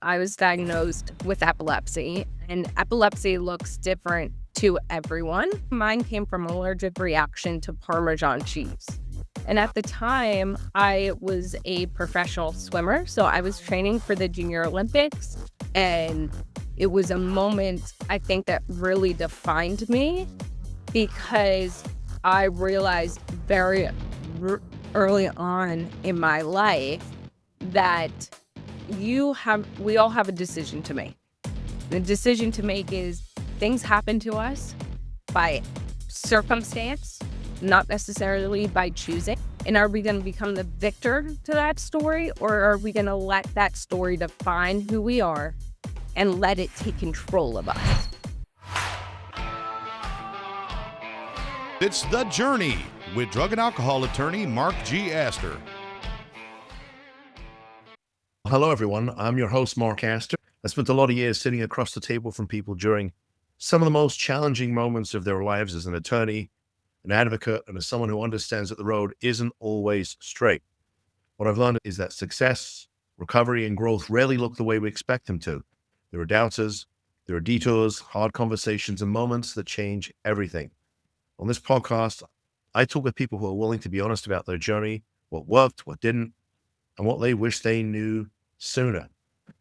I was diagnosed with epilepsy, and epilepsy looks different to everyone. Mine came from an allergic reaction to Parmesan cheese. And at the time, I was a professional swimmer, so I was training for the Junior Olympics. And it was a moment, I think, that really defined me because I realized very early on in my life that we all have a decision to make. The decision to make is things happen to us by circumstance, not necessarily by choosing. And are we going to become the victor to that story, or are we going to let that story define who we are and let it take control of us? It's The Journey with drug and alcohol attorney Mark G. Astor. Hello, everyone. I'm your host, Mark Astor. I spent a lot of years sitting across the table from people during some of the most challenging moments of their lives as an attorney, an advocate, and as someone who understands that the road isn't always straight. What I've learned is that success, recovery, and growth rarely look the way we expect them to. There are doubters, there are detours, hard conversations, and moments that change everything. On this podcast, I talk with people who are willing to be honest about their journey, what worked, what didn't, and what they wish they knew sooner.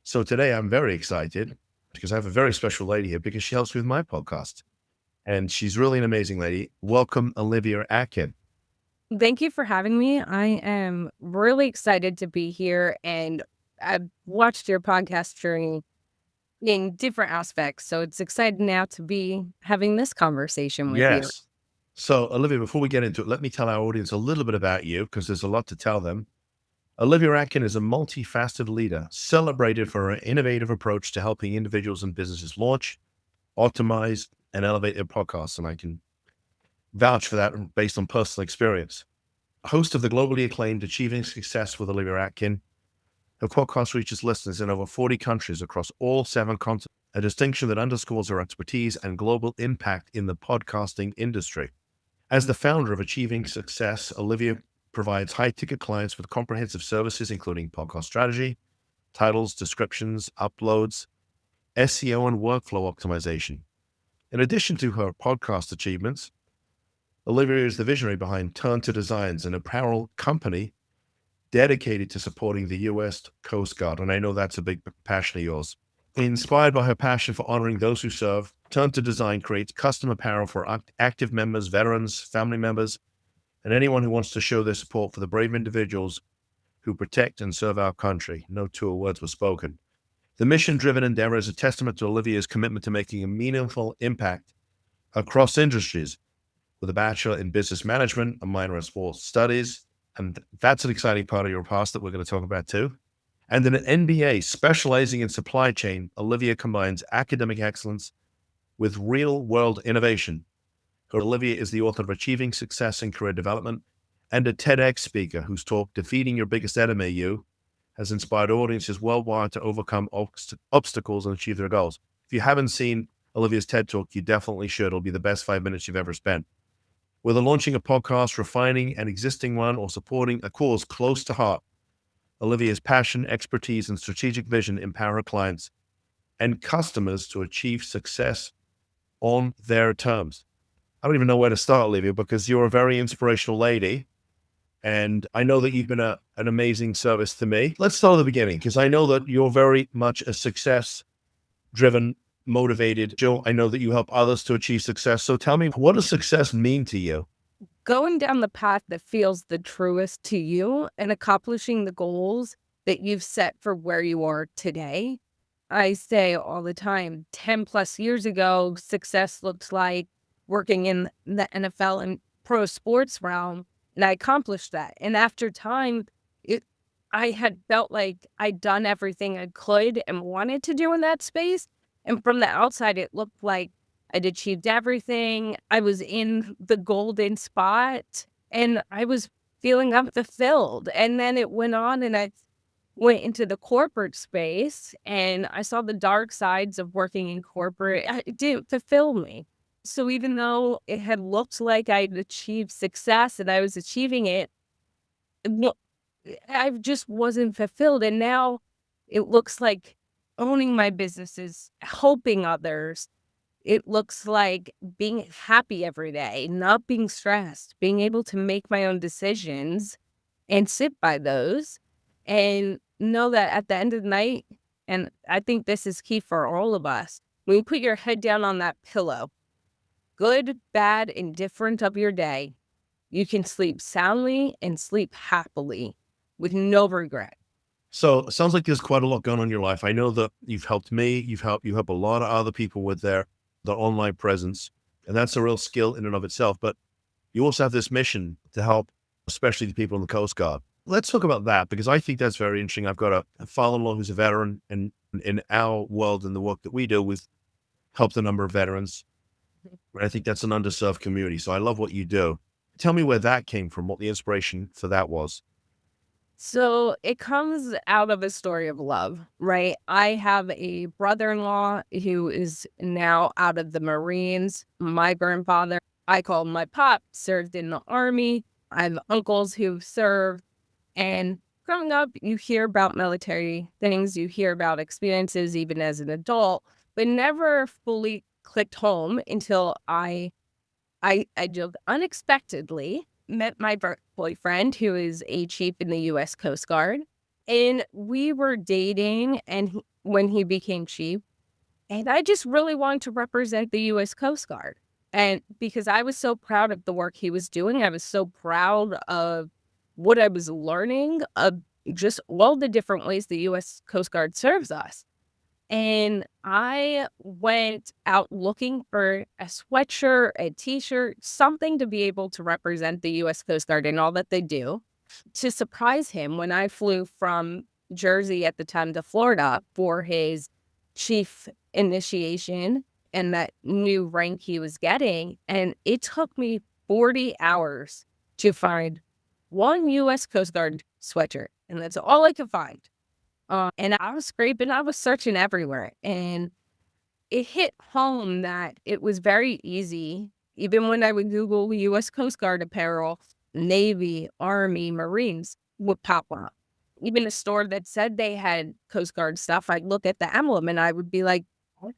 So today I'm very excited because I have a very special lady here because she helps me with my podcast. And she's really an amazing lady. Welcome, Olivia Atkin. Thank you for having me. I am really excited to be here, and I've watched your podcast journey in different aspects. So it's exciting now to be having this conversation with you. Yes. So Olivia, before we get into it, let me tell our audience a little bit about you because there's a lot to tell them. Olivia Atkin is a multifaceted leader, celebrated for her innovative approach to helping individuals and businesses launch, optimize, and elevate their podcasts. And I can vouch for that based on personal experience. Host of the globally acclaimed Achieving Success with Olivia Atkin, her podcast reaches listeners in over 40 countries across all 7 continents, a distinction that underscores her expertise and global impact in the podcasting industry. As the founder of Achieving Success, Olivia provides high-ticket clients with comprehensive services, including podcast strategy, titles, descriptions, uploads, SEO, and workflow optimization. In addition to her podcast achievements, Olivia is the visionary behind Turn to Designs, an apparel company dedicated to supporting the U.S. Coast Guard, and I know that's a big passion of yours. Inspired by her passion for honoring those who serve, Turn to Design creates custom apparel for active members, veterans, family members, and anyone who wants to show their support for the brave individuals who protect and serve our country. No 2 words were spoken. The mission-driven endeavor is a testament to Olivia's commitment to making a meaningful impact across industries, with a bachelor in business management, a minor in sports studies, and that's an exciting part of your past that we're going to talk about too. And an MBA specializing in supply chain, Olivia combines academic excellence with real-world innovation. Olivia is the author of Achieving Success in Career Development and a TEDx speaker whose talk, Defeating Your Biggest Enemy, You, has inspired audiences worldwide to overcome obstacles and achieve their goals. If you haven't seen Olivia's TED Talk, you definitely should. It'll be the best 5 minutes you've ever spent. Whether launching a podcast, refining an existing one, or supporting a cause close to heart, Olivia's passion, expertise, and strategic vision empower her clients and customers to achieve success on their terms. I don't even know where to start, Olivia, because you're a very inspirational lady. And I know that you've been an amazing service to me. Let's start at the beginning, because I know that you're very much a success-driven, motivated. Jill, I know that you help others to achieve success. So tell me, what does success mean to you? Going down the path that feels the truest to you and accomplishing the goals that you've set for where you are today. I say all the time, 10 plus years ago, success looked like working in the NFL and pro sports realm, and I accomplished that. And after time, I had felt like I'd done everything I could and wanted to do in that space. And from the outside, it looked like I'd achieved everything. I was in the golden spot, and I was feeling unfulfilled. And then it went on, and I went into the corporate space, and I saw the dark sides of working in corporate. It didn't fulfill me. So even though it had looked like I'd achieved success and I was achieving it, I just wasn't fulfilled. And now it looks like owning my businesses, helping others. It looks like being happy every day, not being stressed, being able to make my own decisions and sit by those and know that at the end of the night, and I think this is key for all of us, when you put your head down on that pillow, good, bad, indifferent of your day, you can sleep soundly and sleep happily with no regret. So it sounds like there's quite a lot going on in your life. I know that you've helped me, you help a lot of other people with their online presence, and that's a real skill in and of itself. But you also have this mission to help, especially the people in the Coast Guard. Let's talk about that because I think that's very interesting. I've got a father-in-law who's a veteran, and in our world and the work that we do, we've helped a number of veterans. And I think that's an underserved community. So I love what you do. Tell me where that came from, what the inspiration for that was. So it comes out of a story of love, right? I have a brother-in-law who is now out of the Marines. My grandfather, I call him my pop, served in the Army. I have uncles who served. And growing up, you hear about military things, you hear about experiences even as an adult, but never fully clicked home until I just unexpectedly met my boyfriend, who is a chief in the U.S. Coast Guard, and we were dating. And when he became chief, and I just really wanted to represent the U.S. Coast Guard, and because I was so proud of the work he was doing, I was so proud of what I was learning of just all the different ways the U.S. Coast Guard serves us. And I went out looking for a sweatshirt, a t-shirt, something to be able to represent the U.S. Coast Guard and all that they do. To surprise him, when I flew from Jersey at the time to Florida for his chief initiation and that new rank he was getting, and it took me 40 hours to find one U.S. Coast Guard sweatshirt, and that's all I could find. And I was scraping, I was searching everywhere, and it hit home that it was very easy. Even when I would Google U.S. Coast Guard apparel, Navy, Army, Marines would pop up. Even a store that said they had Coast Guard stuff, I'd look at the emblem and I would be like, "What?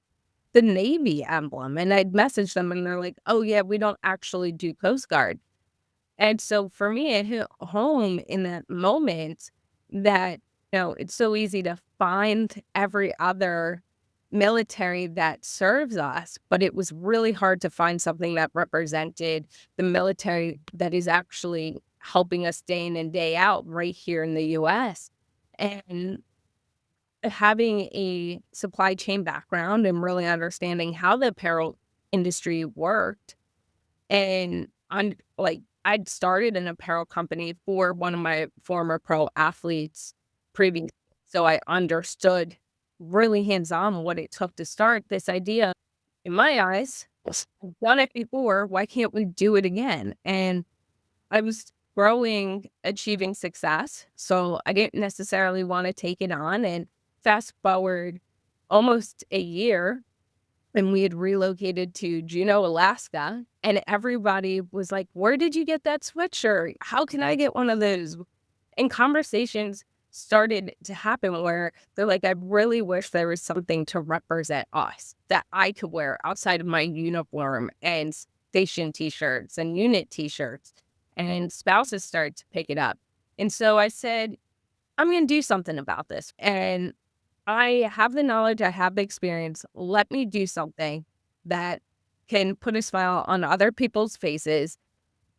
The Navy emblem?" And I'd message them and they're like, "Oh yeah, we don't actually do Coast Guard." And so for me, it hit home in that moment that, it's so easy to find every other military that serves us, but it was really hard to find something that represented the military that is actually helping us day in and day out right here in the US. And having a supply chain background and really understanding how the apparel industry worked, and I'd started an apparel company for one of my former pro athletes previous. So I understood really hands-on what it took to start this idea. In my eyes, I've done it before. Why can't we do it again? And I was growing Achieving Success, so I didn't necessarily want to take it on. And fast forward almost a year, and we had relocated to Juneau, Alaska, and everybody was like, "Where did you get that sweatshirt? How can I get one of those?" And conversations started to happen where they're like, "I really wish there was something to represent us that I could wear outside of my uniform and station t-shirts and unit t-shirts." And spouses started to pick it up. And so I said, "I'm going to do something about this." And I have the knowledge, I have the experience. Let me do something that can put a smile on other people's faces.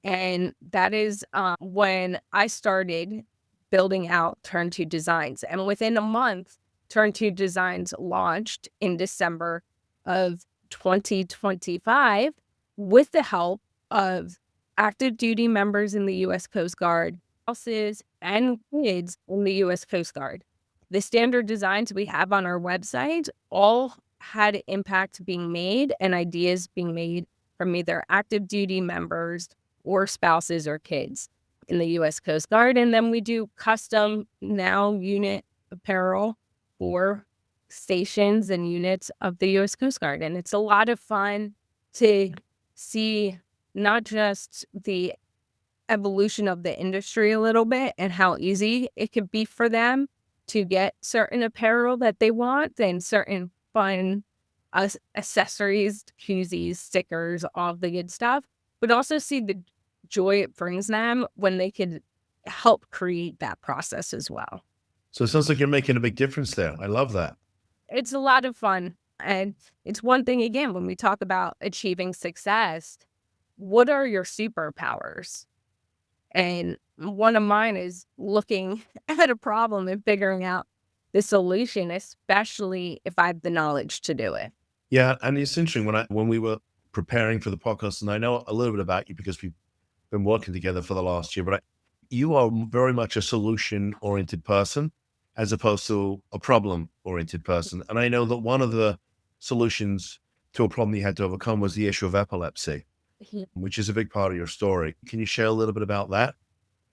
And that is when I started building out Turn to Designs. And within a month, Turn to Designs launched in December of 2025 with the help of active duty members in the U.S. Coast Guard, spouses, and kids in the U.S. Coast Guard. The standard designs we have on our website all had impact being made and ideas being made from either active duty members or spouses or kids in the U.S. Coast Guard. And then we do custom now unit apparel for stations and units of the U.S. Coast Guard. And it's a lot of fun to see not just the evolution of the industry a little bit and how easy it could be for them to get certain apparel that they want and certain fun accessories, koozies, stickers, all the good stuff, but also see the joy it brings them when they can help create that process as well. So it sounds like you're making a big difference there. I love that. It's a lot of fun. And it's one thing, again, when we talk about achieving success, what are your superpowers? And one of mine is looking at a problem and figuring out the solution, especially if I have the knowledge to do it. Yeah, and it's interesting when we were preparing for the podcast, and I know a little bit about you because we've been working together for the last year, but you are very much a solution-oriented person as opposed to a problem-oriented person. And I know that one of the solutions to a problem you had to overcome was the issue of epilepsy, Mhm. which is a big part of your story. Can you share a little bit about that?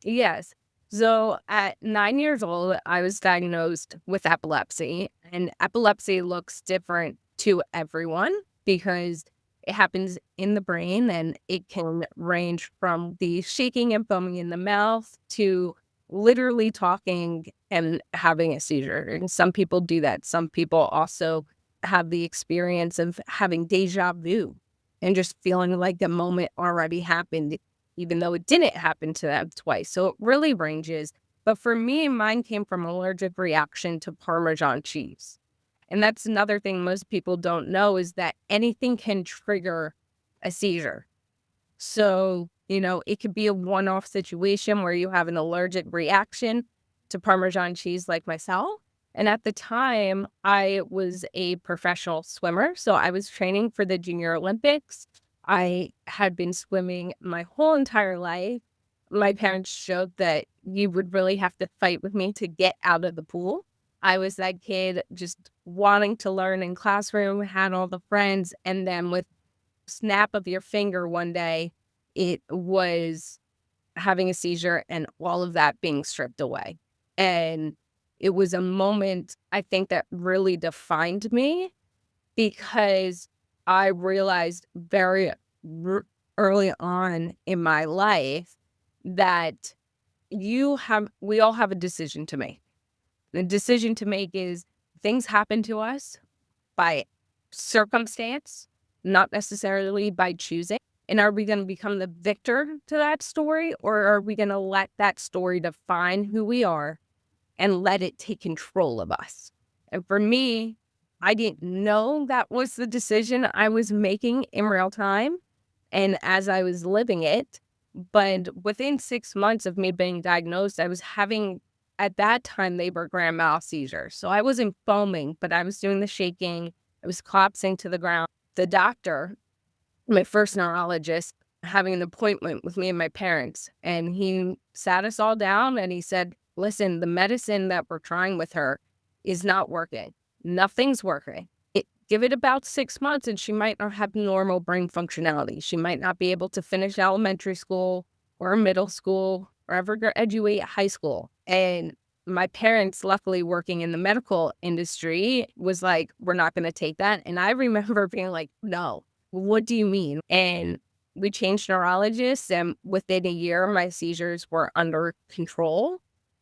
Yes. So at 9 years old, I was diagnosed with epilepsy, and epilepsy looks different to everyone because it happens in the brain and it can range from the shaking and foaming in the mouth to literally talking and having a seizure. And some people do that. Some people also have the experience of having deja vu and just feeling like the moment already happened even though it didn't happen to them twice. So it really ranges. But for me, mine came from an allergic reaction to Parmesan cheese. And that's another thing most people don't know is that anything can trigger a seizure. So, it could be a one-off situation where you have an allergic reaction to Parmesan cheese like myself. And at the time, I was a professional swimmer. So I was training for the Junior Olympics. I had been swimming my whole entire life. My parents showed that you would really have to fight with me to get out of the pool. I was that kid just wanting to learn in classroom, had all the friends, and then with snap of your finger one day, it was having a seizure and all of that being stripped away. And it was a moment I think that really defined me because I realized very r early on in my life that we all have a decision to make. The decision to make is things happen to us by circumstance, not necessarily by choosing. And are we going to become the victor to that story, or are we going to let that story define who we are and let it take control of us? And for me, I didn't know that was the decision I was making in real time and as I was living it. But within 6 months of me being diagnosed, I was having, at that time, they were grand mal seizures. So I wasn't foaming, but I was doing the shaking. I was collapsing to the ground. The doctor, my first neurologist, having an appointment with me and my parents, and he sat us all down and he said, listen, the medicine that we're trying with her is not working. Nothing's working. Give it about 6 months and she might not have normal brain functionality. She might not be able to finish elementary school or middle school or ever graduate high school. And my parents, luckily working in the medical industry, was like, we're not going to take that. And I remember being like, no, what do you mean? And we changed neurologists, and within a year, my seizures were under control.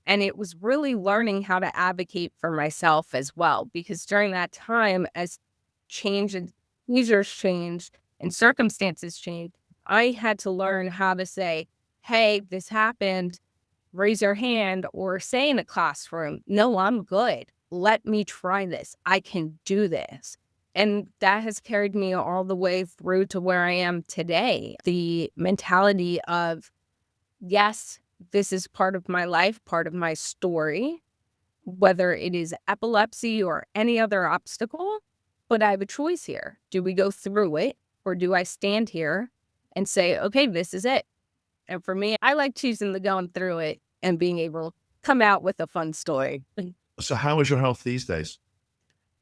And it was really learning how to advocate for myself as well, because during that time, as change and seizures changed and circumstances changed, I had to learn how to say, hey, this happened, raise your hand, or say in a classroom, no, I'm good. Let me try this. I can do this. And that has carried me all the way through to where I am today. The mentality of, yes, this is part of my life, part of my story, whether it is epilepsy or any other obstacle, but I have a choice here. Do we go through it, or do I stand here and say, okay, this is it? And for me, I like choosing the going through it and being able to come out with a fun story. So how is your health these days?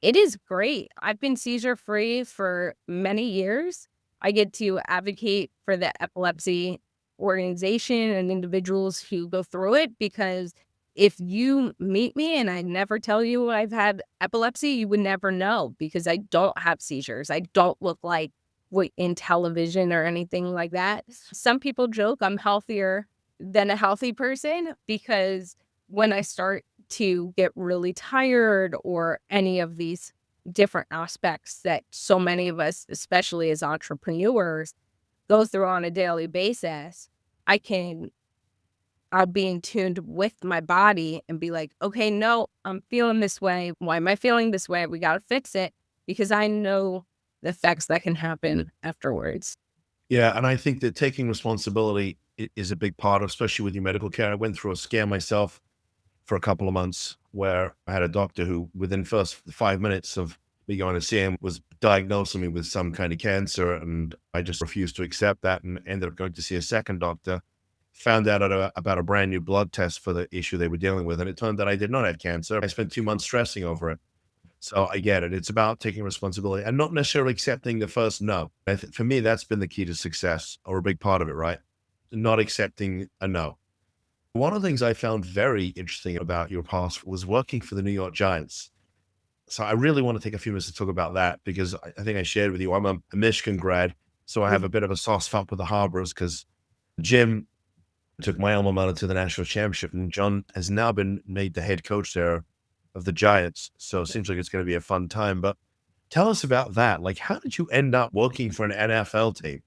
It is great. I've been seizure free for many years. I get to advocate for the epilepsy organization and individuals who go through it, because if you meet me and I never tell you I've had epilepsy, you would never know, because I don't have seizures. I don't look like what in television or anything like that. Some people joke I'm healthier than a healthy person, because when I start to get really tired or any of these different aspects that so many of us, especially as entrepreneurs, go through on a daily basis, I'll be in tuned with my body and be like, okay, no, I'm feeling this way. Why am I feeling this way? We got to fix it because I know the effects that can happen afterwards. Yeah, and I think that taking responsibility is a big part of, especially with your medical care. I went through a scare myself for a couple of months where I had a doctor who, within first 5 minutes of me going to see him, was diagnosing me with some kind of cancer, and I just refused to accept that and ended up going to see a second doctor. Found out about a brand new blood test for the issue they were dealing with, and it turned out I did not have cancer. I spent 2 months stressing over it. So I get it. It's about taking responsibility and not necessarily accepting the first no. For me, that's been the key to success, or a big part of it, right? Not accepting a no. One of the things I found very interesting about your past was working for the New York Giants. So I really want to take a few minutes to talk about that because I think I shared with you, I'm a Michigan grad. So I have a bit of a soft spot with the Harbors because Jim took my alma mater to the national championship, and John has now been made the head coach there of the Giants. So it seems like it's going to be a fun time. But tell us about that. Like, how did you end up working for an NFL team?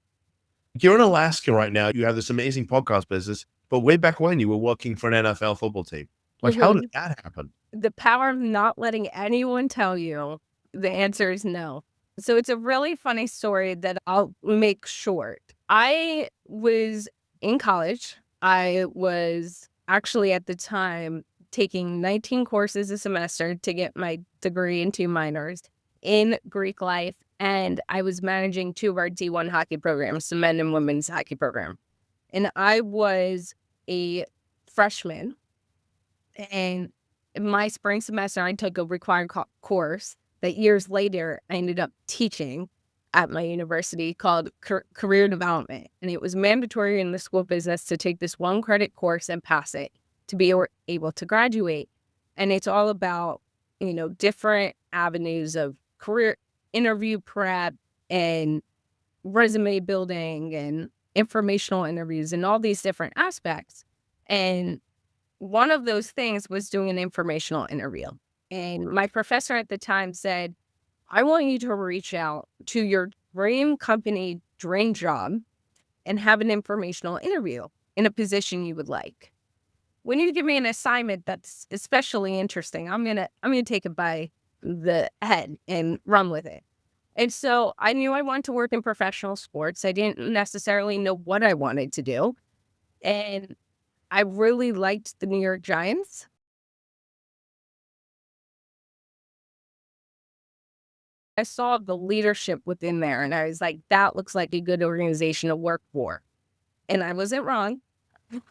You're in Alaska right now. You have this amazing podcast business, but way back when you were working for an NFL football team. Like, how did that happen? The power of not letting anyone tell you, the answer is no. So it's a really funny story that I'll make short. I was in college. I was actually at the time taking 19 courses a semester to get my degree and 2 minors in Greek life. And I was managing 2 of our D1 hockey programs, the men and women's hockey program. And I was a freshman. And in my spring semester, I took a required course that years later I ended up teaching at my university called career development. And it was mandatory in the school business to take this 1 credit course and pass it to be able to graduate. And it's all about, different avenues of career interview prep and resume building and informational interviews and all these different aspects. And one of those things was doing an informational interview. And my professor at the time said, I want you to reach out to your dream company, dream job, and have an informational interview in a position you would like. When you give me an assignment that's especially interesting, I'm gonna take it by the head and run with it. And so I knew I wanted to work in professional sports. I didn't necessarily know what I wanted to do. And I really liked the New York Giants. I saw the leadership within there, and I was like, that looks like a good organization to work for. And I wasn't wrong.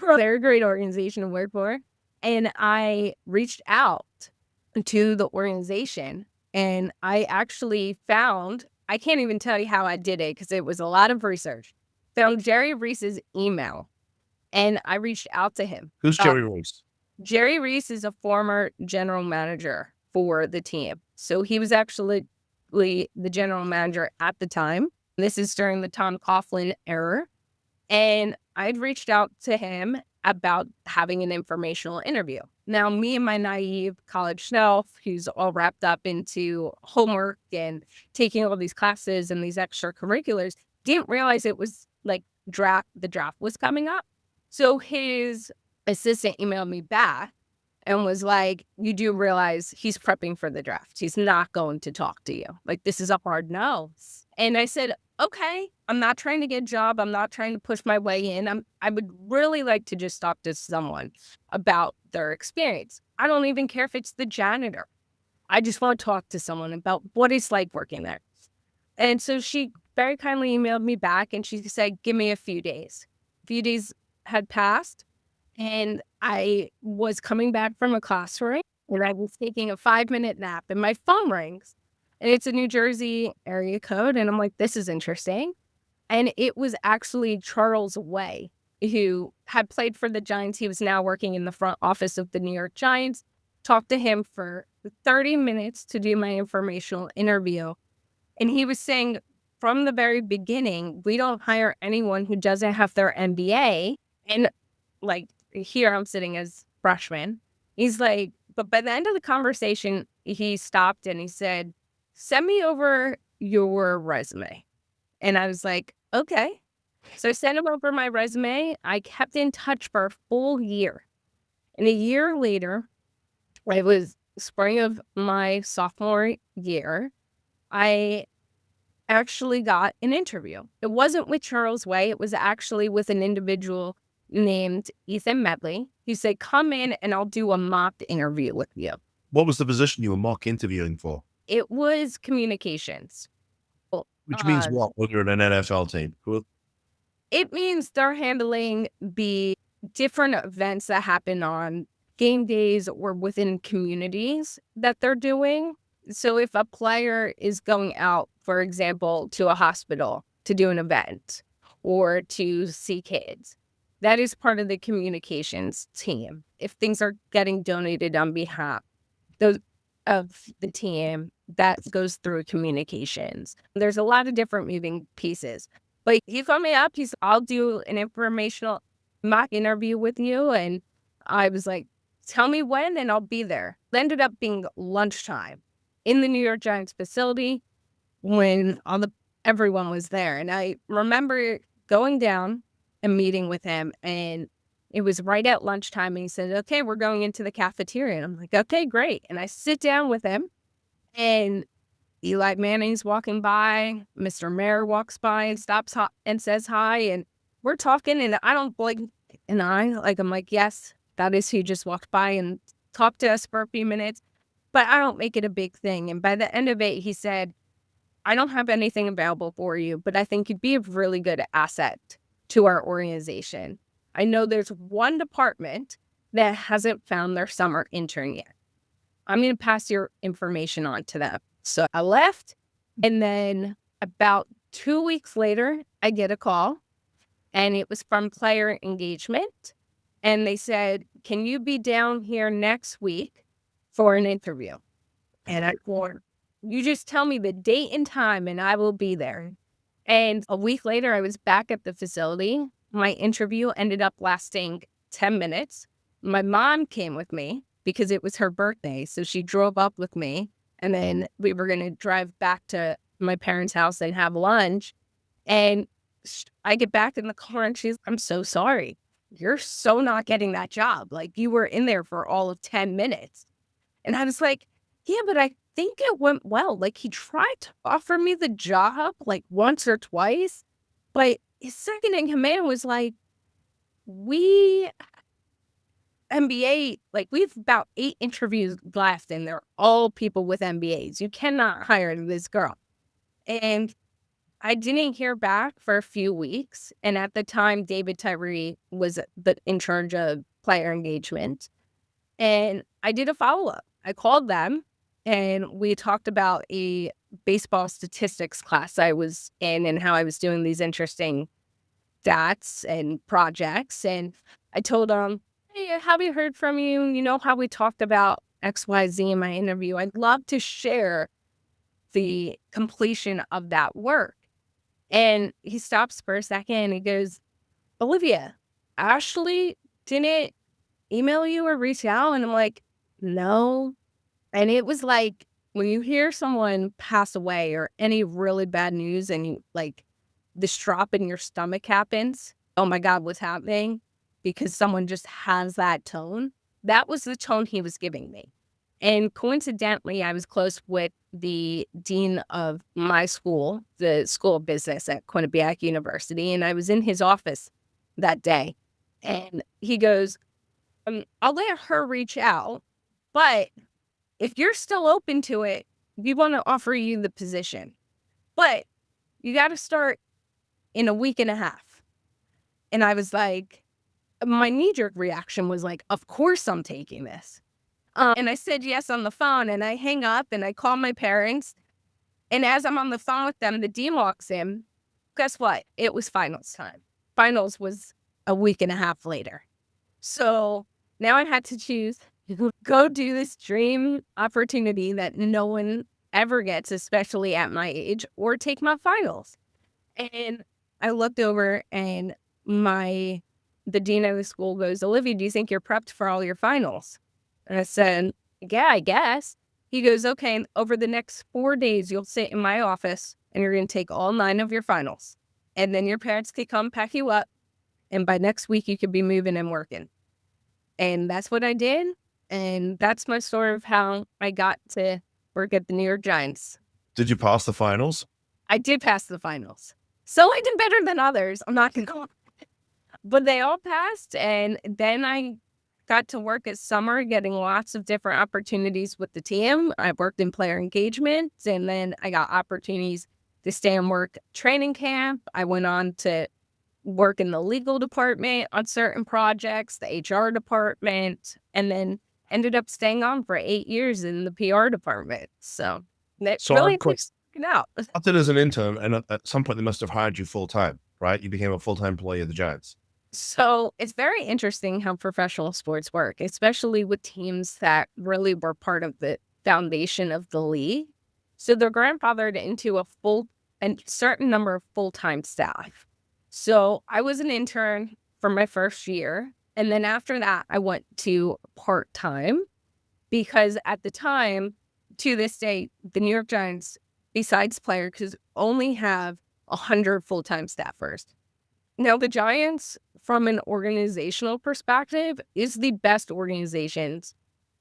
They're a great organization to work for. And I reached out to the organization, and I actually found, I can't even tell you how I did it because it was a lot of research, found Jerry Reese's email, and I reached out to him. Who's Jerry Reese? Jerry Reese is a former general manager for the team. So he was actually the general manager at the time. This is during the Tom Coughlin era. And I'd reached out to him about having an informational interview. Now, me and my naive college self, who's all wrapped up into homework and taking all these classes and these extracurriculars, didn't realize it was like the draft was coming up. So his assistant emailed me back and was like, you do realize he's prepping for the draft. He's not going to talk to you. Like, this is a hard no. And I said, okay, I'm not trying to get a job. I'm not trying to push my way in. I would really like to just talk to someone about their experience. I don't even care if it's the janitor. I just want to talk to someone about what it's like working there. And so she very kindly emailed me back and she said, give me a few days. A few days had passed and I was coming back from a classroom and I was taking a 5-minute nap and my phone rings and it's a New Jersey area code. And I'm like, this is interesting. And it was actually Charles Way, who had played for the Giants. He was now working in the front office of the New York Giants. Talked to him for 30 minutes to do my informational interview. And he was saying from the very beginning, we don't hire anyone who doesn't have their MBA. And like here I'm sitting as freshman. He's like, But by the end of the conversation, he stopped and he said, send me over your resume. And I was like, okay. So I sent him over my resume. I kept in touch for a full year. And a year later, it was spring of my sophomore year, I actually got an interview. It wasn't with Charles Way. It was actually with an individual named Ethan Medley. He said, come in and I'll do a mock interview with you. What was the position you were mock interviewing for? It was communications. Which means what when you're in an NFL team? It means they're handling the different events that happen on game days or within communities that they're doing. So if a player is going out, for example, to a hospital to do an event or to see kids, that is part of the communications team. If things are getting donated on behalf of the team, that goes through communications. There's a lot of different moving pieces. But he called me up. I'll do an informational mock interview with you. And I was like, tell me when and I'll be there. It ended up being lunchtime in the New York Giants facility when everyone was there. And I remember going down and meeting with him, and it was right at lunchtime. And he said, okay, we're going into the cafeteria. And I'm like, okay, great. And I sit down with him, and Eli Manning's walking by. Mr. Mayor walks by and stops and says hi. And we're talking, and I don't blink an eye. I'm like, yes, that is who just walked by and talked to us for a few minutes. But I don't make it a big thing. And by the end of it, he said, I don't have anything available for you, but I think you'd be a really good asset to our organization. I know there's one department that hasn't found their summer intern yet. I'm going to pass your information on to them. So I left, and then about 2 weeks later, I get a call, and it was from player engagement. And they said, can you be down here next week for an interview? And I said, you just tell me the date and time and I will be there. And a week later, I was back at the facility. My interview ended up lasting 10 minutes. My mom came with me because it was her birthday. So she drove up with me, and then we were going to drive back to my parents' house and have lunch. And I get back in the car and I'm so sorry. You're so not getting that job. You were in there for all of 10 minutes. And I was like, yeah, but I think it went well. He tried to offer me the job once or twice, but his second in command was like, we MBA, we have about 8 interviews left, and they're all people with MBAs. You cannot hire this girl. And I didn't hear back for a few weeks. And at the time, David Tyree was in charge of player engagement. And I did a follow-up. I called them, and we talked about a baseball statistics class I was in and how I was doing these interesting stats and projects. And I told them, hey, have you heard from you? You know how we talked about XYZ in my interview? I'd love to share the completion of that work. And he stops for a second and he goes, Olivia, Ashley didn't email you or reach out? And I'm like, no. And it was like, when you hear someone pass away or any really bad news and you this drop in your stomach happens, oh my God, what's happening? Because someone just has that tone. That was the tone he was giving me. And coincidentally, I was close with the dean of my school, the School of Business at Quinnipiac University, and I was in his office that day. And he goes, I'll let her reach out, but if you're still open to it, we want to offer you the position. But you got to start in a week and a half. And I was like, my knee-jerk reaction was like, of course I'm taking this. And I said yes on the phone, and I hang up and I call my parents. And as I'm on the phone with them, the dean walks in. Guess what? It was finals time. Finals was a week and a half later. So now I had to choose, go do this dream opportunity that no one ever gets, especially at my age, or take my finals. And I looked over, and the dean of the school goes, Olivia, do you think you're prepped for all your finals? And I said, yeah, I guess. He goes, okay, over the next 4 days, you'll sit in my office and you're going to take all 9 of your finals. And then your parents could come pack you up. And by next week, you could be moving and working. And that's what I did. And that's my story of how I got to work at the New York Giants. Did you pass the finals? I did pass the finals. So I did better than others. I'm not going to go. But they all passed. And then I got to work at summer, getting lots of different opportunities with the team. I worked in player engagement, and then I got opportunities to stay and work training camp. I went on to work in the legal department on certain projects, the HR department, and then ended up staying on for 8 years in the PR department. So that really keeps working out. Started as an intern, and at some point they must have hired you full time, right? You became a full-time employee of the Giants. So it's very interesting how professional sports work, especially with teams that really were part of the foundation of the league. So they're grandfathered into a certain number of full-time staff. So I was an intern for my first year. And then after that, I went to part-time because at the time, to this day, the New York Giants, besides players, only have 100 full-time staffers. Now, the Giants, from an organizational perspective, is the best organizations,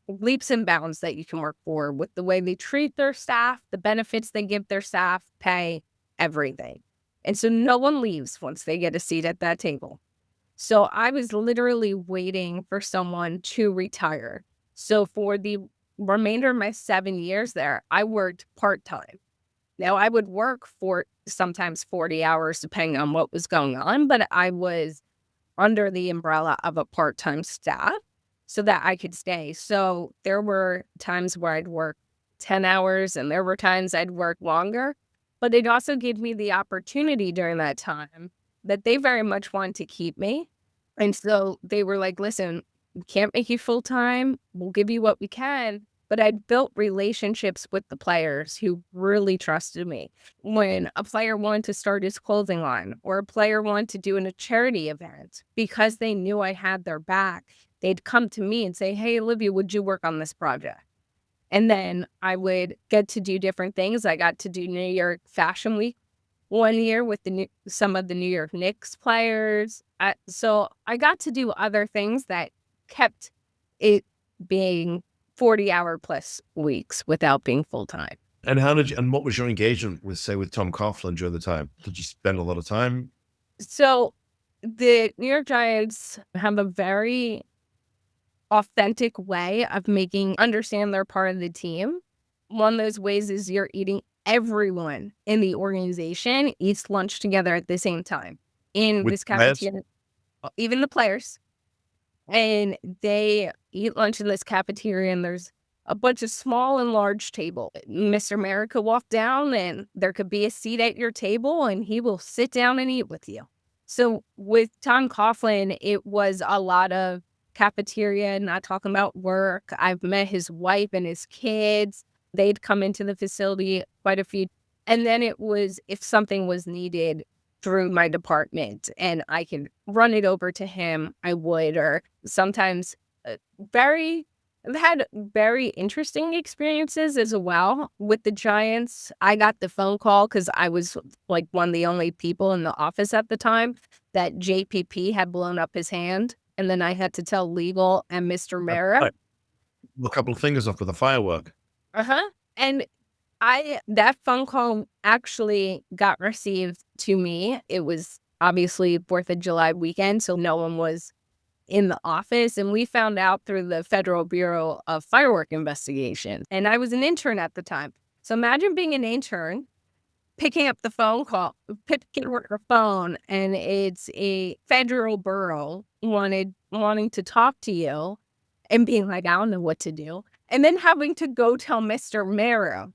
leaps and bounds that you can work for with the way they treat their staff, the benefits they give their staff, pay, everything. And so no one leaves once they get a seat at that table. So I was literally waiting for someone to retire. So for the remainder of my 7 years there, I worked part-time. Now, I would work for sometimes 40 hours, depending on what was going on, but I was under the umbrella of a part-time staff so that I could stay. So there were times where I'd work 10 hours and there were times I'd work longer, but it also gave me the opportunity during that time that they very much wanted to keep me. And so they were like, listen, we can't make you full-time. We'll give you what we can. But I'd built relationships with the players who really trusted me. When a player wanted to start his clothing line or a player wanted to do a charity event, because they knew I had their back, they'd come to me and say, hey, Olivia, would you work on this project? And then I would get to do different things. I got to do New York Fashion Week one year with some of the New York Knicks players. So I got to do other things that kept it being 40-hour plus weeks without being full-time. And what was your engagement with Tom Coughlin during the time? Did you spend a lot of time? So the New York Giants have a very authentic way of understand they're part of the team. One of those ways is you're eating everyone in the organization eats lunch together at the same time in this cafeteria, even the players. And they eat lunch in this cafeteria, and there's a bunch of small and large table. Mr. Mayor could walk down, and there could be a seat at your table, and he will sit down and eat with you. So with Tom Coughlin, it was a lot of cafeteria, not talking about work. I've met his wife and his kids. They'd come into the facility quite a few. And then it was, if something was needed through my department and I could run it over to him, I would. Or sometimes I've had very interesting experiences as well with the Giants. I got the phone call because I was like one of the only people in the office at the time that JPP had blown up his hand. And then I had to tell legal and Mr. Mara. A couple of fingers off with a firework. And that phone call actually got received to me. It was obviously 4th of July weekend, so no one was in the office. And we found out through the Federal Bureau of Firework Investigation. And I was an intern at the time. So imagine being an intern, picking up the phone, and it's a federal bureau wanting to talk to you and being like, I don't know what to do. And then having to go tell Mr. Mara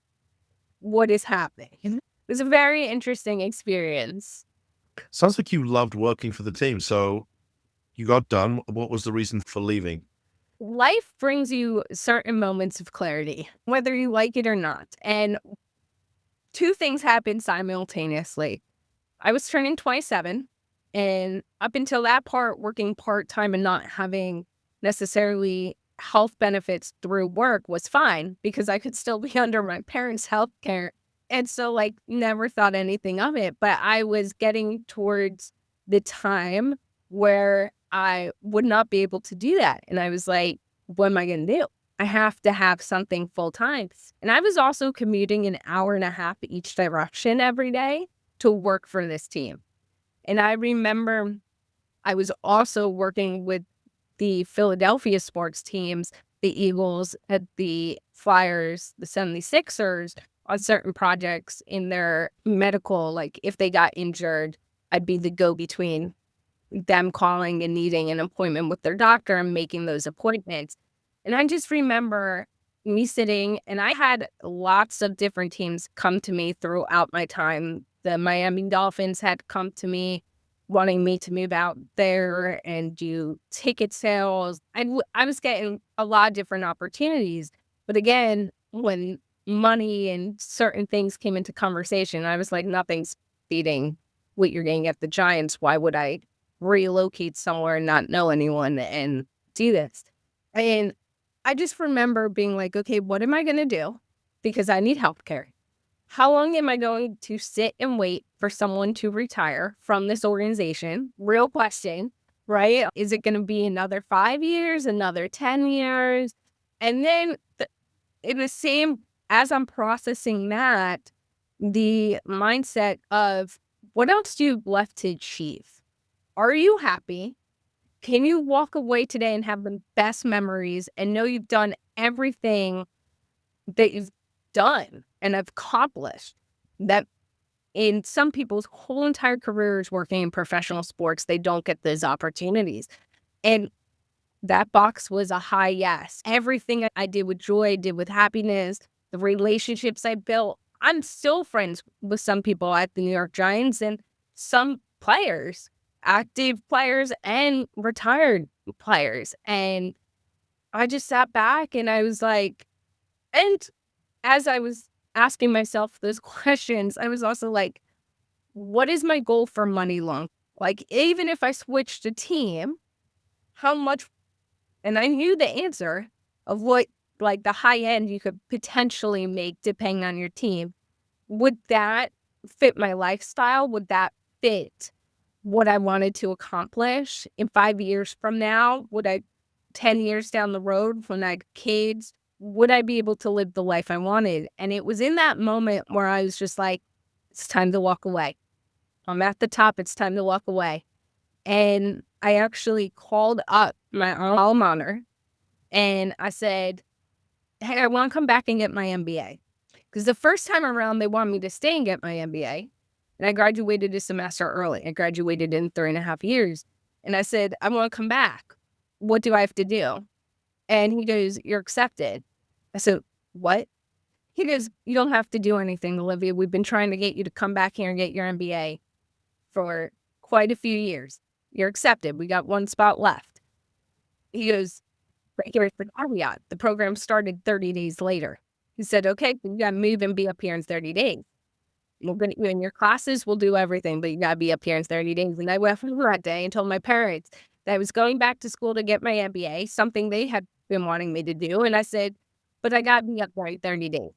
what is happening. It was a very interesting experience. Sounds like you loved working for the team. So you got done. What was the reason for leaving? Life brings you certain moments of clarity, whether you like it or not. And 2 things happened simultaneously. I was turning 27, and up until that part, working part-time and not having necessarily health benefits through work was fine because I could still be under my parents' health care. And so, like, never thought anything of it. But I was getting towards the time where I would not be able to do that. And I was like, what am I going to do? I have to have something full time. And I was also commuting an hour and a half each direction every day to work for this team. And I remember I was also working with the Philadelphia sports teams, the Eagles, the Flyers, the 76ers on certain projects in their medical. Like if they got injured, I'd be the go-between them calling and needing an appointment with their doctor and making those appointments. And I just remember me sitting, and I had lots of different teams come to me throughout my time. The Miami Dolphins had come to me wanting me to move out there and do ticket sales. I was getting a lot of different opportunities. But again, when money and certain things came into conversation, I was like, nothing's beating what you're getting at the Giants. Why would I relocate somewhere and not know anyone and do this? And I just remember being like, okay, what am I going to do? Because I need healthcare. How long am I going to sit and wait for someone to retire from this organization? Real question, right? Is it going to be another 5 years, another 10 years? And then in the same, as I'm processing that, the mindset of what else do you have left to achieve? Are you happy? Can you walk away today and have the best memories and know you've done everything that you've done and accomplished? That in some people's whole entire careers working in professional sports, they don't get those opportunities. And that box was a high yes. Everything I did with joy, did with happiness, the relationships I built. I'm still friends with some people at the New York Giants and some players, active players and retired players. And I just sat back and I was like, and as I was asking myself those questions, I was also like, what is my goal for money long? Like, even if I switched a team, how much? And I knew the answer of what, like, the high end you could potentially make depending on your team. Would that fit my lifestyle? Would that fit what I wanted to accomplish in 5 years from now? 10 years down the road when I had kids, would I be able to live the life I wanted? And it was in that moment where I was just like, it's time to walk away. I'm at the top. It's time to walk away. And I actually called up my alma mater and I said, hey, I want to come back and get my MBA. Because the first time around, they wanted me to stay and get my MBA. And I graduated a semester early. I graduated in 3.5 years. And I said, I want to come back. What do I have to do? And he goes, you're accepted. I said, what? He goes, you don't have to do anything, Olivia. We've been trying to get you to come back here and get your MBA for quite a few years. You're accepted. We got one spot left. He goes, right here's the caveat. The program started 30 days later. He said, okay, you got to move and be up here in 30 days. We're going to, in your classes, we'll do everything, but you got to be up here in 30 days. And I went home that day and told my parents that I was going back to school to get my MBA, something they had been wanting me to do. And I said, but I got to be up there in 30 days,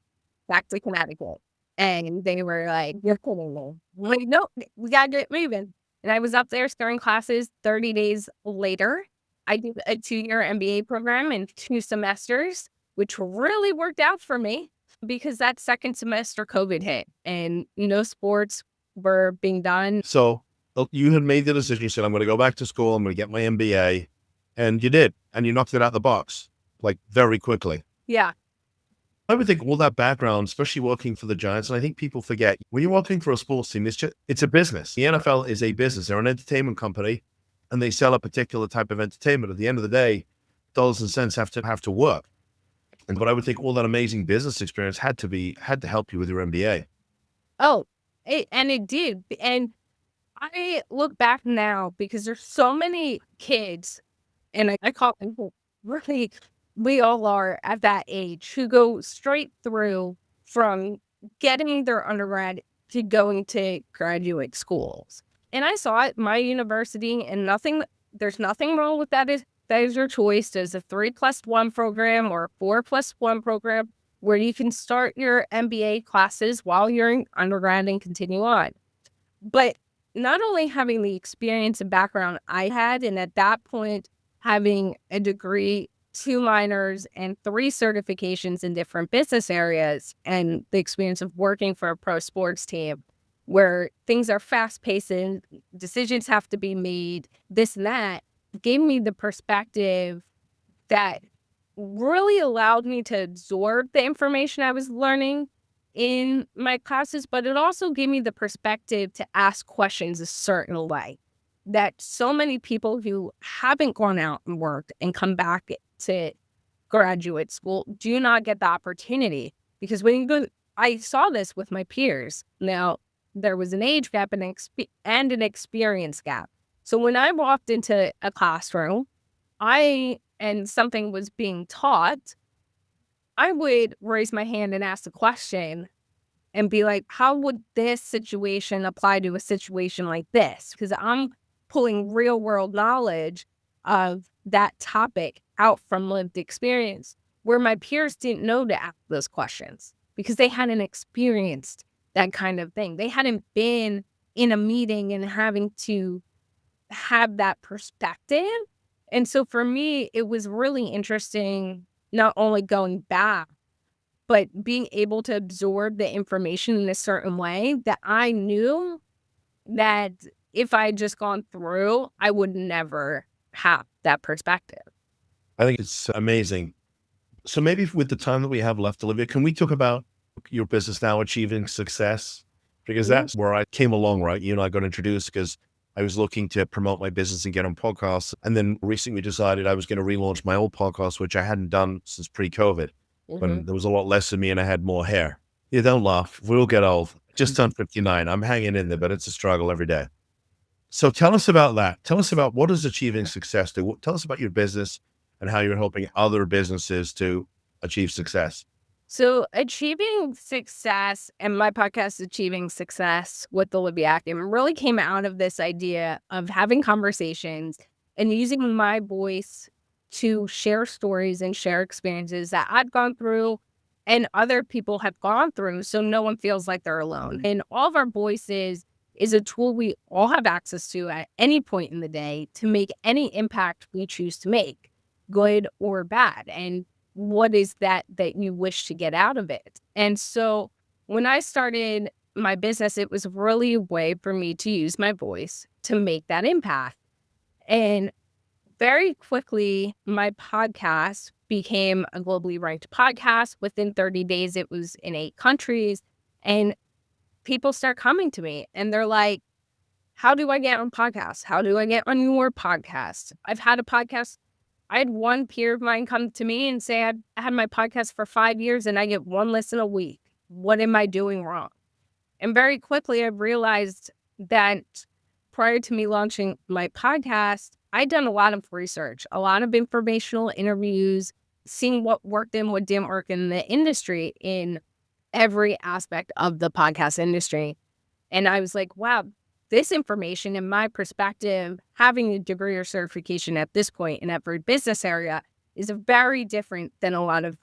back to Connecticut. And they were like, you're kidding me. I'm like, no, we got to get moving. And I was up there starting classes 30 days later. I did a 2-year MBA program in 2 semesters, which really worked out for me because that second semester COVID hit and, sports were being done. So you had made the decision. You said, I'm going to go back to school. I'm going to get my MBA. And you did. And you knocked it out of the box, like, very quickly. Yeah. I would think all that background, especially working for the Giants, and I think people forget, when you're working for a sports team, it's a business. The NFL is a business. They're an entertainment company, and they sell a particular type of entertainment. At the end of the day, dollars and cents have to work. But I would think all that amazing business experience had to help you with your MBA. Oh, it did. And I look back now because there's so many kids, and I call them really, we all are at that age, who go straight through from getting their undergrad to going to graduate schools. And I saw it, my university, and there's nothing wrong with that that is your choice. There's a 3+1 program or a 4+1 program where you can start your MBA classes while you're in undergrad and continue on. But not only having the experience and background I had, and at that point, having a degree, 2 minors, and 3 certifications in different business areas, and the experience of working for a pro sports team where things are fast-paced and decisions have to be made, this and that, gave me the perspective that really allowed me to absorb the information I was learning in my classes, but it also gave me the perspective to ask questions a certain way that so many people who haven't gone out and worked and come back to graduate school do not get the opportunity. Because when you go, I saw this with my peers. Now, there was an age gap and an experience gap. So when I walked into a classroom, and something was being taught, I would raise my hand and ask a question and be like, how would this situation apply to a situation like this? Because I'm pulling real world knowledge of that topic out from lived experience, where my peers didn't know to ask those questions because they hadn't experienced that kind of thing. They hadn't been in a meeting and having to have that perspective. And so for me, it was really interesting, not only going back, but being able to absorb the information in a certain way that I knew that if I had just gone through, I would never have that perspective. I think it's amazing. So maybe with the time that we have left, Olivia, can we talk about your business now, Achieving Success? Because that's where I came along, right? You and I got introduced because I was looking to promote my business and get on podcasts. And then recently decided I was going to relaunch my old podcast, which I hadn't done since pre-COVID, when there was a lot less of me and I had more hair. Yeah, don't laugh. We'll get old. Just turned 59. I'm hanging in there, but it's a struggle every day. So tell us about that. Tell us about what does Achieving Success do? Tell us about your business and how you're helping other businesses to achieve success. So Achieving Success and my podcast, Achieving Success with Olivia Atkin, really came out of this idea of having conversations and using my voice to share stories and share experiences that I've gone through and other people have gone through, so no one feels like they're alone. And all of our voices is a tool we all have access to at any point in the day to make any impact we choose to make, good or bad. And what is that you wish to get out of it? And so when I started my business, it was really a way for me to use my voice to make that impact. And very quickly, my podcast became a globally ranked podcast. Within 30 days, it was in 8 countries. And people start coming to me and they're like, how do I get on podcasts? How do I get on your podcast? I've had a podcast. I had one peer of mine come to me and say, I had my podcast for 5 years and I get 1 listen a week. What am I doing wrong? And very quickly, I realized that prior to me launching my podcast, I'd done a lot of research, a lot of informational interviews, seeing what worked and what didn't work in the industry in every aspect of the podcast industry. And I was like, wow, this information in my perspective, having a degree or certification at this point in every business area is very different than a lot of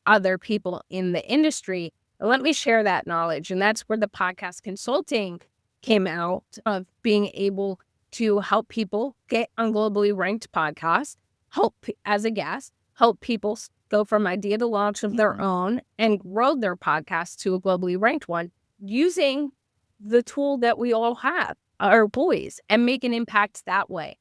other people in the industry. And let me share that knowledge. And that's where the podcast consulting came out of being able to help people get on globally ranked podcasts, help as a guest, help people go from idea to launch of their own and grow their podcast to a globally ranked one using the tool that we all have, our voice, and make an impact that way,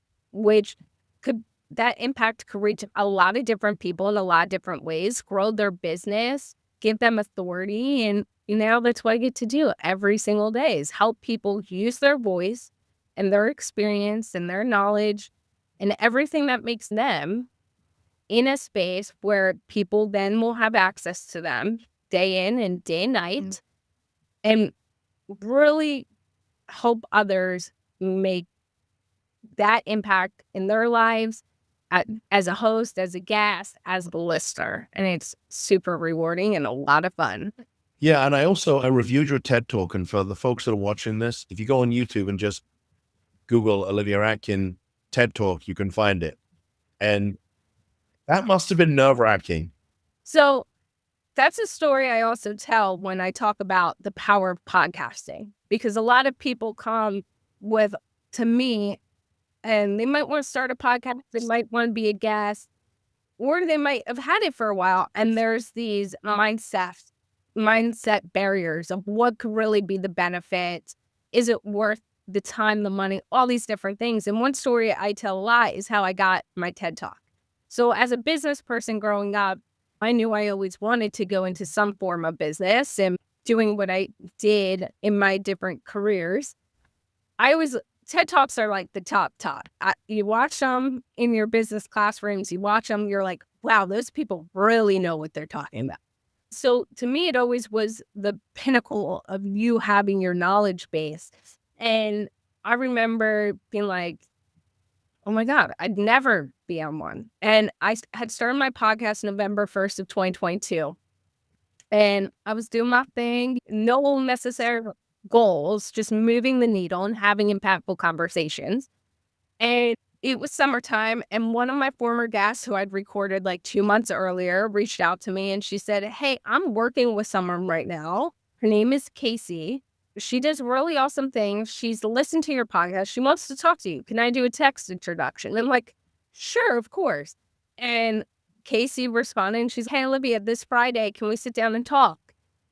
that impact could reach a lot of different people in a lot of different ways, grow their business, give them authority. And now that's what I get to do every single day is help people use their voice and their experience and their knowledge and everything that makes them in a space where people then will have access to them day in and day night and really help others make that impact in their lives as a host, as a guest, as a listener. And it's super rewarding and a lot of fun. Yeah. And I reviewed your TED Talk. And for the folks that are watching this, if you go on YouTube and just Google Olivia Atkin TED Talk, you can find it. And that must have been nerve-wracking. So that's a story I also tell when I talk about the power of podcasting, because a lot of people come with to me and they might want to start a podcast, they might want to be a guest, or they might have had it for a while. And there's these mindset barriers of what could really be the benefit. Is it worth the time, the money, all these different things. And one story I tell a lot is how I got my TED Talk. So as a business person growing up, I knew I always wanted to go into some form of business, and doing what I did in my different careers. TED Talks are like the top. You watch them in your business classrooms, you watch them, you're like, wow, those people really know what they're talking about. So to me, it always was the pinnacle of you having your knowledge base. And I remember being like, oh my God, I'd never be on one. And I had started my podcast November 1st of 2022. And I was doing my thing, no necessary goals, just moving the needle and having impactful conversations. And it was summertime, and one of my former guests who I'd recorded like 2 months earlier reached out to me, and she said, hey, I'm working with someone right now. Her name is Casey. She does really awesome things. She's listened to your podcast. She wants to talk to you. Can I do a text introduction? And I'm like, sure, of course. And Casey responded, and she's, hey, Olivia, this Friday, can we sit down and talk?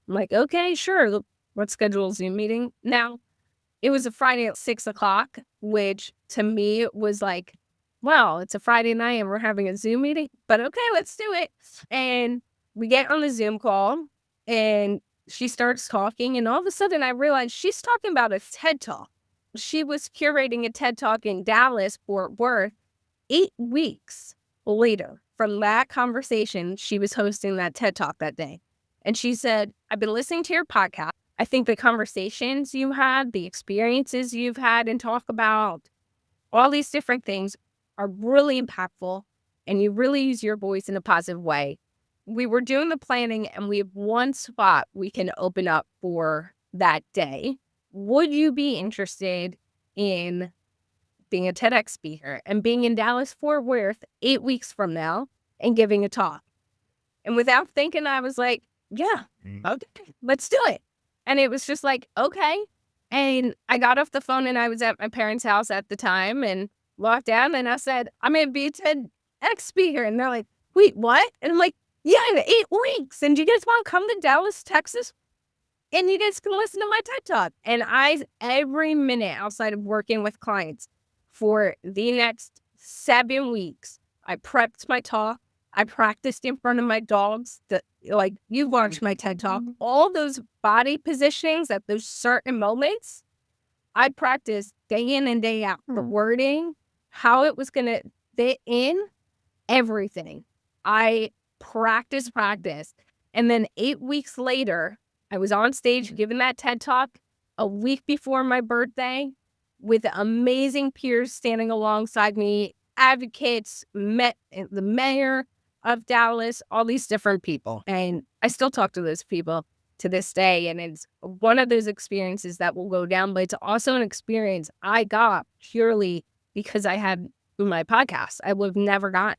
I'm like, okay, sure. Let's schedule a Zoom meeting. Now, it was a Friday at 6:00, which to me was like, wow, it's a Friday night and we're having a Zoom meeting, but okay, let's do it. And we get on the Zoom call and she starts talking. And all of a sudden I realized she's talking about a TED Talk. She was curating a TED Talk in Dallas, Fort Worth, 8 weeks later from that conversation. She was hosting that TED Talk that day. And she said, I've been listening to your podcast. I think the conversations you had, the experiences you've had and talk about, all these different things are really impactful, and you really use your voice in a positive way. We were doing the planning, and we have one spot we can open up for that day. Would you be interested in being a TEDx speaker and being in Dallas, Fort Worth 8 weeks from now and giving a talk? And without thinking, I was like, yeah, okay, let's do it. And it was just like, okay. And I got off the phone and I was at my parents' house at the time and walked down and I said, I'm going to be a TEDx speaker. And they're like, wait, what? And I'm like, yeah, in 8 weeks. And do you guys want to come to Dallas, Texas? And you guys can listen to my TED Talk. And every minute outside of working with clients for the next 7 weeks, I prepped my talk. I practiced in front of my dogs. You watched my TED Talk. All those body positions at those certain moments, I practiced day in and day out. The wording, how it was going to fit in, everything. I practiced. And then 8 weeks later, I was on stage giving that TED Talk a week before my birthday with amazing peers standing alongside me, advocates, met the mayor of Dallas, all these different people. And I still talk to those people to this day. And it's one of those experiences that will go down, but it's also an experience I got purely because I had my podcast. I would have never got.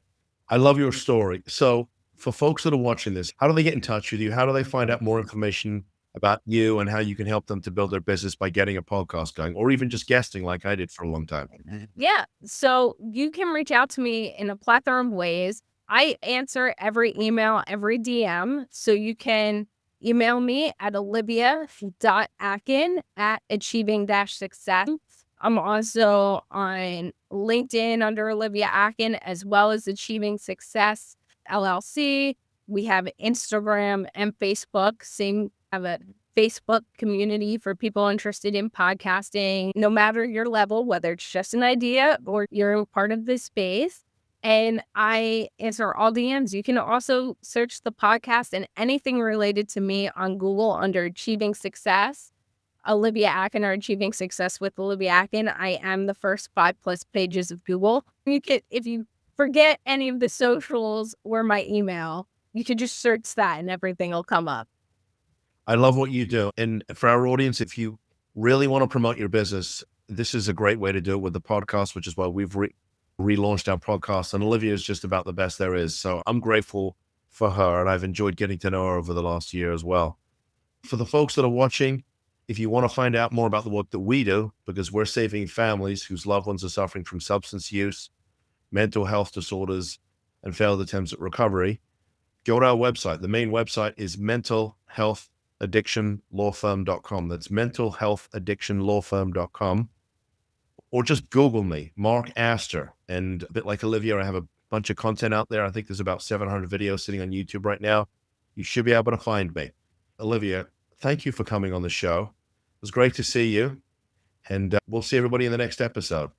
I love your story. So for folks that are watching this, how do they get in touch with you? How do they find out more information about you and how you can help them to build their business by getting a podcast going, or even just guesting like I did for a long time? Yeah. So you can reach out to me in a plethora of ways. I answer every email, every DM. So you can email me at olivia.atkin@achieving-success. I'm also on LinkedIn under Olivia Atkin, as well as Achieving Success LLC. We have Instagram and Facebook. Have a Facebook community for people interested in podcasting, no matter your level, whether it's just an idea or you're part of this space. And I answer all DMs. You can also search the podcast and anything related to me on Google under Achieving Success, Olivia Atkin, or Achieving Success with Olivia Atkin. I am the first 5+ pages of Google. If you forget any of the socials or my email, you could just search that and everything will come up. I love what you do. And for our audience, if you really want to promote your business, this is a great way to do it with the podcast, which is why we've relaunched our podcast, and Olivia is just about the best there is. So I'm grateful for her, and I've enjoyed getting to know her over the last year as well. For the folks that are watching, if you want to find out more about the work that we do, because we're saving families whose loved ones are suffering from substance use, mental health disorders, and failed attempts at recovery, go to our website. The main website is mentalhealthaddictionlawfirm.com. That's mentalhealthaddictionlawfirm.com. Or just Google me, Mark Astor. And a bit like Olivia, I have a bunch of content out there. I think there's about 700 videos sitting on YouTube right now. You should be able to find me. Olivia, thank you for coming on the show. It was great to see you. And we'll see everybody in the next episode.